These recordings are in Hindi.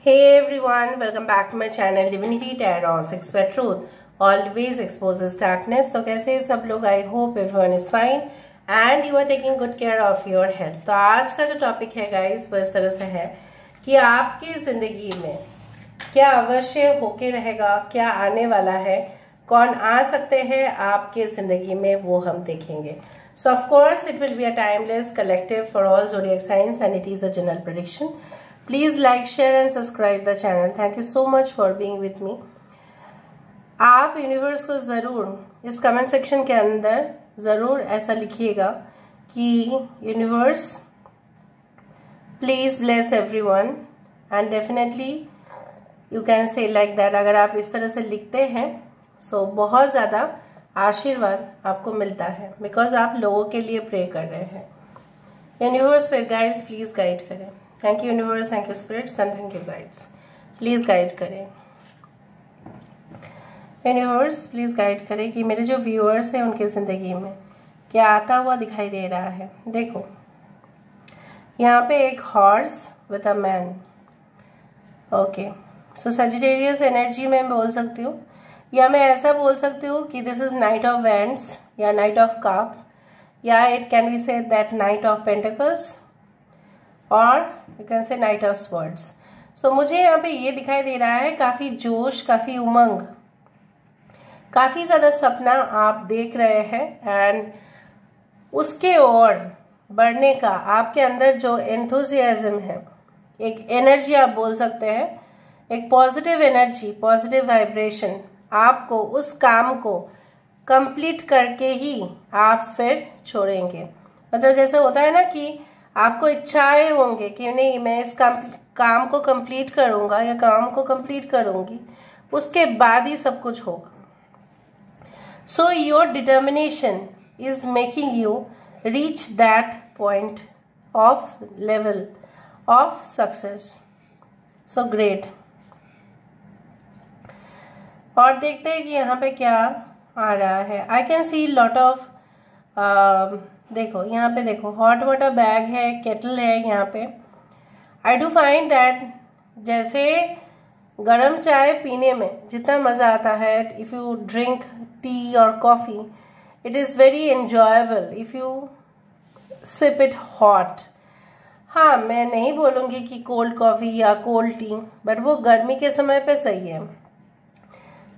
Hey everyone, welcome back to my channel Divinity Tarot 6 where truth always exposes darkness। तो कैसे हैं सब लोग? I hope everyone is fine and you are taking good care of your health. तो आज का जो टॉपिक है गाइस वो इस तरह से है कि आपकी जिंदगी में क्या अवश्य होके रहेगा, क्या आने वाला है, कौन आ सकते हैं आपके जिंदगी में, वो हम देखेंगे। So of course it will be a timeless collective for all zodiac signs and it is a general prediction. Please like, share and subscribe the channel. Thank you so much for being with me. आप यूनिवर्स को ज़रूर इस कमेंट सेक्शन के अंदर ज़रूर ऐसा लिखिएगा कि universe please bless everyone and definitely you can से लाइक दैट। अगर आप इस तरह से लिखते हैं सो बहुत ज़्यादा आशीर्वाद आपको मिलता है बिकॉज आप लोगों के लिए प्रे कर रहे हैं। यूनिवर्स फिर गाइड्स प्लीज़ गाइड करें। Thank you universe, thank you spirits and thank you guides. Please guide करें यूनिवर्स, प्लीज़ गाइड करें कि मेरे जो व्यूअर्स हैं उनकी ज़िंदगी में क्या आता हुआ दिखाई दे रहा है। देखो यहाँ पे एक horse with a man. Okay, so Sagittarius energy में बोल सकती हूँ या मैं ऐसा बोल सकती हूँ कि this is knight of wands या नाइट ऑफ कप या it can be said that knight of pentacles और you can say knight of swords. So मुझे यहाँ पे ये दिखाई दे रहा है काफ़ी जोश, काफ़ी उमंग, काफ़ी ज़्यादा सपना आप देख रहे हैं एंड उसके ओर बढ़ने का आपके अंदर जो एंथुजियाज्म है, एक एनर्जी आप बोल सकते हैं, एक पॉजिटिव एनर्जी, पॉजिटिव वाइब्रेशन, आपको उस काम को कंप्लीट करके ही आप फिर छोड़ेंगे। मतलब जैसे होता है ना कि आपको इच्छाएं होंगे कि नहीं मैं इस काम को कंप्लीट करूंगा या काम को कंप्लीट करूंगी, उसके बाद ही सब कुछ होगा। So your determination is making you reach that point of level of success. So great. और देखते हैं कि यहाँ पे क्या आ रहा है। I can see lot of देखो यहाँ पे देखो हॉट वाटर बैग है, केटल है यहाँ पे। आई डू फाइंड दैट जैसे गरम चाय पीने में जितना मज़ा आता है, इफ़ यू ड्रिंक टी और coffee, it is very enjoyable if you sip it hot. हाँ, मैं नहीं बोलूँगी कि कोल्ड कॉफ़ी या कोल्ड टी, बट वो गर्मी के समय पे सही है।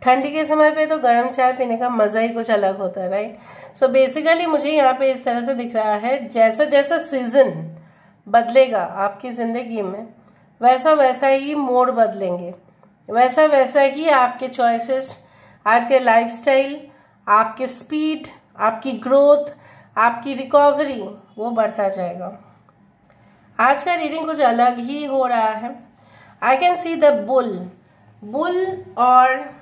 ठंडी के समय पे तो गर्म चाय पीने का मज़ा ही कुछ अलग होता है, राइट। सो बेसिकली मुझे यहाँ पे इस तरह से दिख रहा है जैसा जैसा सीजन बदलेगा आपकी ज़िंदगी में वैसा वैसा ही मोड़ बदलेंगे, वैसा वैसा ही आपके चॉइसेस, आपके लाइफस्टाइल, आपके स्पीड, आपकी ग्रोथ, आपकी रिकवरी वो बढ़ता जाएगा। आज का रीडिंग कुछ अलग ही हो रहा है। I can see the bull और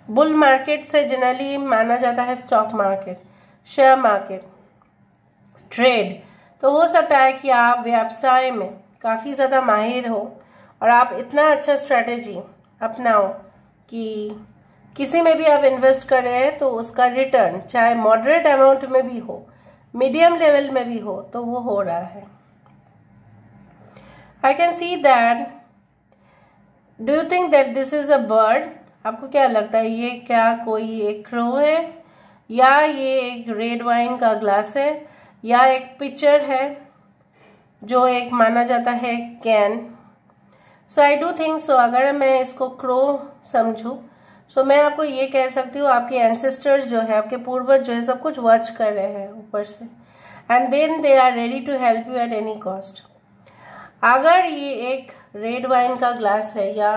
बुल मार्केट से जनरली माना जाता है stock market, share market, trade. तो हो सकता है कि आप व्यवसाय में काफ़ी ज़्यादा माहिर हो और आप इतना अच्छा स्ट्रेटेजी अपनाओ कि किसी में भी आप इन्वेस्ट कर रहे हैं तो उसका रिटर्न चाहे मॉडरेट अमाउंट में भी हो, मीडियम लेवल में भी हो, तो वो हो रहा है। I can see that, do you think that this is a bird? आपको क्या लगता है ये क्या कोई एक क्रो है या ये एक रेड वाइन का ग्लास है या एक पिक्चर है जो एक माना जाता है can? So I do think सो अगर मैं इसको क्रो समझूं सो मैं आपको ये कह सकती हूँ आपके एंसेस्टर्स जो है, आपके पूर्वज जो है, सब कुछ वॉच कर रहे हैं ऊपर से and then they are ready to help you at any cost. अगर ये एक रेड वाइन का ग्लास है या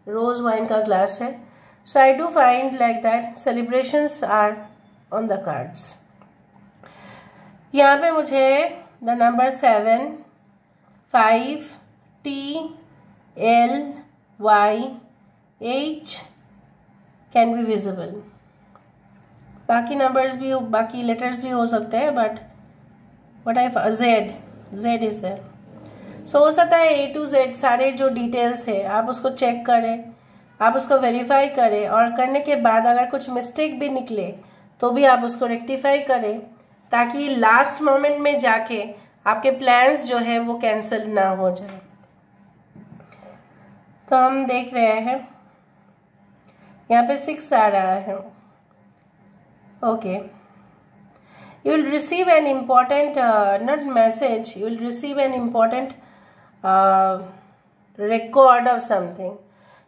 रोज वाइन का ग्लास है, so I do find like that celebrations are on the cards. यहाँ पे मुझे the number 7, 5, T, L, Y, H can be visible. बाकी नंबर्स भी, बाकी लेटर्स भी हो सकते हैं, but what I Z is there. So हो सकता है A to Z सारे जो डिटेल्स है आप उसको चेक करें, आप उसको वेरीफाई करें और करने के बाद अगर कुछ मिस्टेक भी निकले तो भी आप उसको रेक्टिफाई करें ताकि लास्ट मोमेंट में जाके आपके प्लान्स जो है वो कैंसिल ना हो जाए। तो हम देख रहे हैं यहाँ पे 6 आ रहा है। Okay, you will receive an important not message, you will receive an important record of something।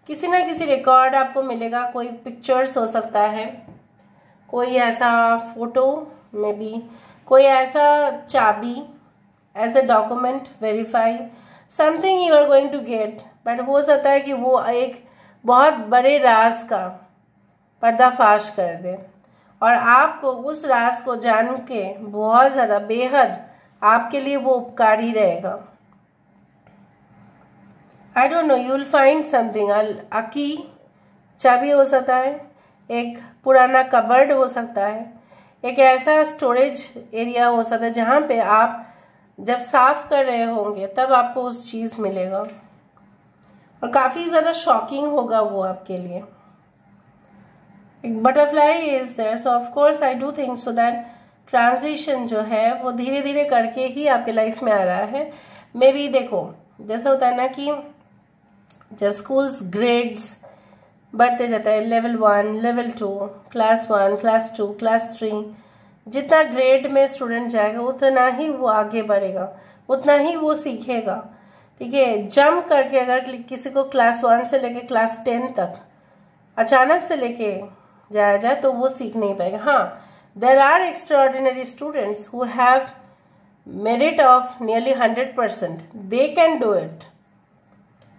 किसी ना किसी रिकॉर्ड आपको मिलेगा, कोई पिक्चर्स हो सकता है, कोई ऐसा फोटो में भी, कोई ऐसा चाबी, as a document verify something you are going to get. But हो सकता है कि वो एक बहुत बड़े राज का पर्दाफाश कर दे और आपको उस राज को जान के बहुत ज़्यादा बेहद आपके लिए वो उपकारी रहेगा। I don't know, you will find something, a key, चाबी हो सकता है, एक पुराना कबर्ड हो सकता है, एक ऐसा स्टोरेज एरिया हो सकता है जहाँ पे आप जब साफ कर रहे होंगे तब आपको उस चीज़ मिलेगा और काफ़ी ज़्यादा शॉकिंग होगा वो आपके लिए। एक butterfly is there, so of course I do think so that transition जो है वो धीरे धीरे करके ही आपके लाइफ में आ रहा है। मे बी देखो, जैसा होता है ना कि जब स्कूल्स ग्रेड्स बढ़ते जाता है, level 1, level 2, class 1, class 2, class 3, जितना ग्रेड में स्टूडेंट जाएगा उतना ही वो आगे बढ़ेगा, उतना ही वो सीखेगा। ठीक है, जंप करके अगर किसी को क्लास 1 से लेके क्लास 10 तक अचानक से लेके जाया जाए तो वो सीख नहीं पाएगा। हाँ, there are extraordinary students who have merit of nearly 100%, they can do it,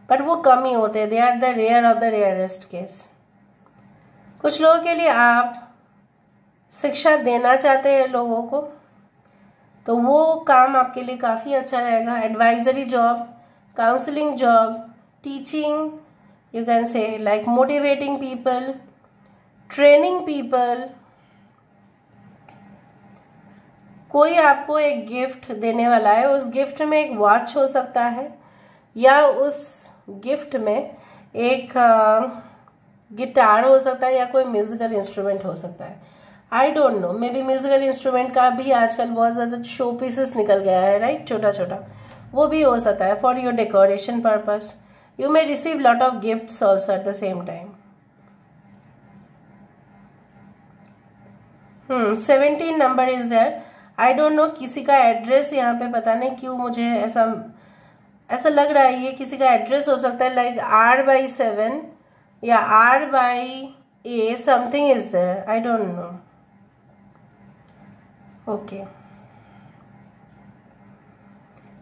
but वो कम ही होते हैं, they are the rare of the rarest case. कुछ लोगों के लिए आप शिक्षा देना चाहते हैं लोगों को, तो वो काम आपके लिए काफ़ी अच्छा रहेगा। Advisory job, counselling job, teaching, you can say like motivating people, training people। कोई आपको एक गिफ्ट देने वाला है, उस गिफ्ट में एक वॉच हो सकता है या उस गिफ्ट में एक गिटार हो सकता है या कोई म्यूजिकल इंस्ट्रूमेंट हो सकता है। I don't no, may be musical instrument का भी आजकल बहुत ज़्यादा शो पीसेस निकल गया है, राइट, छोटा छोटा, वो भी हो सकता है for your decoration purpose. You may receive lot of gifts also at the same time। 17 number is there। I don't know, किसी का एड्रेस यहाँ पे पता नहीं क्यों मुझे ऐसा लग रहा है, ये किसी का एड्रेस हो सकता है, लाइक R/7 या R/A something is there, I don't know। Okay,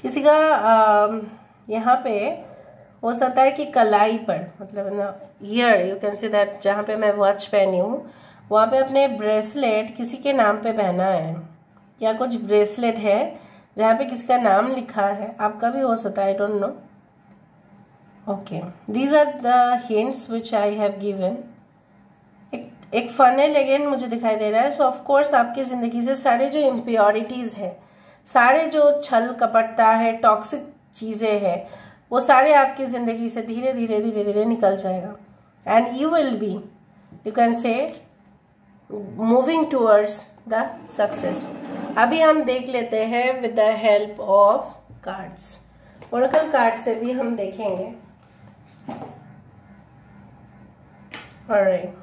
किसी का यहाँ पे हो सकता है कि कलाई पर, मतलब ना year, you can say that, जहाँ पे मैं वॉच पहनी हूँ वहाँ पे अपने ब्रेसलेट किसी के नाम पे पहना है, या कुछ ब्रेसलेट है जहाँ पे किसी का नाम लिखा है, आपका भी हो सकता है, I don't know. Okay, these are the hints which I have given. एक फनल अगेन मुझे दिखाई दे रहा है। सो ऑफ कोर्स आपकी ज़िंदगी से सारे जो इम्प्योरिटीज़ है, सारे जो छल कपटता है, टॉक्सिक चीज़ें हैं, वो सारे आपकी ज़िंदगी से धीरे धीरे धीरे धीरे निकल जाएगा and you will be, you can से, मूविंग टूवर्ड्स द सक्सेस। अभी हम देख लेते हैं with the help of cards, Oracle card से भी हम देखेंगे। Alright,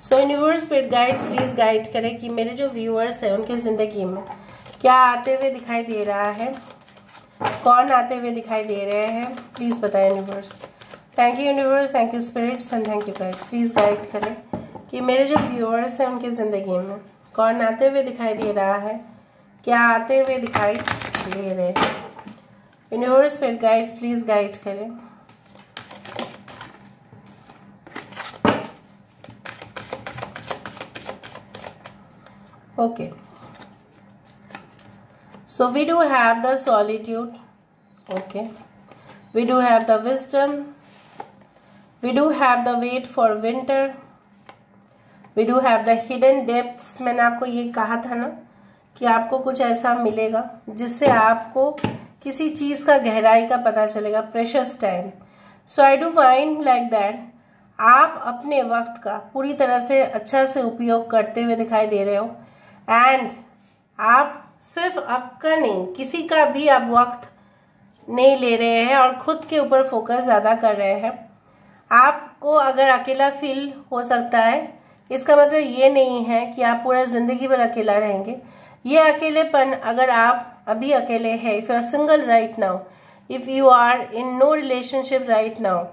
so universe spirit guides please guide करें कि मेरे जो व्यूअर्स हैं उनकी ज़िंदगी में क्या आते हुए दिखाई दे रहा है, कौन आते हुए दिखाई दे रहे हैं, प्लीज़ बताएं universe. Thank you universe, thank you spirits and thank you guides. Please guide करें कि मेरे जो व्यूअर्स हैं उनकी ज़िंदगी में कौन आते हुए दिखाई दे रहा है, क्या आते हुए दिखाई दे रहे हैं। Universe spirit guides please guide करें। Okay, so we do have the solitude, okay, we do have the wisdom, we do have the wait for winter, we do have the hidden depths। मैंने आपको ये कहा था ना कि आपको कुछ ऐसा मिलेगा जिससे आपको किसी चीज़ का गहराई का पता चलेगा, precious time. So I do find like that आप अपने वक्त का पूरी तरह से अच्छा से उपयोग करते हुए दिखाई दे रहे हो एंड आप सिर्फ आपका नहीं, किसी का भी आप वक्त नहीं ले रहे हैं और खुद के ऊपर फोकस ज़्यादा कर रहे हैं। आपको अगर अकेला फील हो सकता है, इसका मतलब ये नहीं है कि आप पूरा ज़िंदगी भर अकेला रहेंगे। ये अकेलेपन, अगर आप अभी अकेले हैं, if you are single right now, if you are in no relationship right now,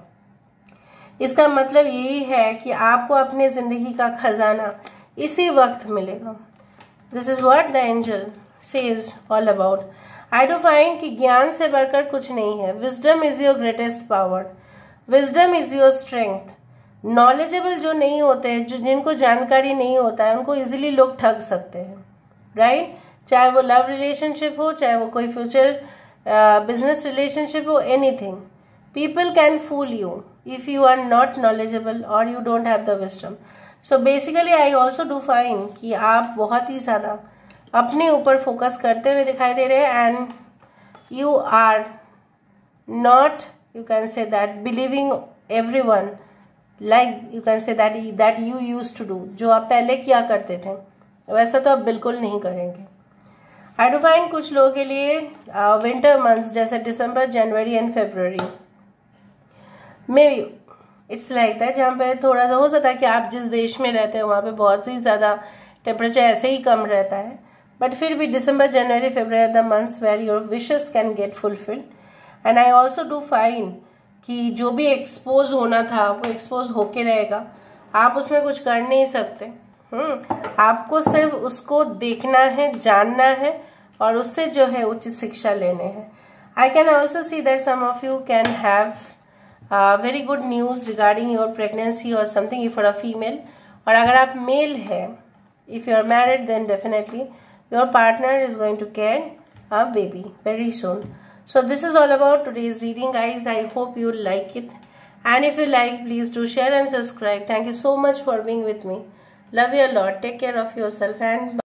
इसका मतलब यही है कि आपको अपने ज़िंदगी का खजाना इसी वक्त मिलेगा। This is what the angel says all about. I do find कि ज्ञान से बढ़कर कुछ नहीं है। Wisdom is your greatest power, wisdom is your strength. Knowledgeable जो नहीं होते हैं, जो जिनको जानकारी नहीं होता है, उनको इजीली लोग ठग सकते हैं, राइट? चाहे वो लव रिलेशनशिप हो, चाहे वो कोई फ्यूचर बिजनेस रिलेशनशिप हो, anything. People can fool you if you are not knowledgeable or you don't have the wisdom. So basically I also do find कि आप बहुत ही ज़्यादा अपने ऊपर फोकस करते हुए दिखाई दे रहे हैं and you are not, you can say that, believing everyone like you can say that you used to do. जो आप पहले किया करते थे वैसा तो आप बिल्कुल नहीं करेंगे। I do find कुछ लोगों के लिए विंटर मंथ्स जैसे December, January and February maybe it's like that, जहाँ पे थोड़ा सा हो सकता है कि आप जिस देश में रहते हैं वहाँ पे बहुत ही ज़्यादा टेम्परेचर ऐसे ही कम रहता है, बट फिर भी December, January, February are the months where your wishes can get fulfilled. And I also do find कि जो भी एक्सपोज होना था वो एक्सपोज होके रहेगा, आप उसमें कुछ कर नहीं सकते। आपको सिर्फ उसको देखना है, जानना है और उससे जो है उचित शिक्षा लेने हैं। I can also see that some of you can have very good news regarding your pregnancy or something if you're a female, और अगर आप मेल है, if you are married, then definitely your partner is going to get a baby very soon. So this is all about today's reading, guys. I hope you like it, and if you like, please do share and subscribe. Thank you so much for being with me. Love you a lot. Take care of yourself and bye.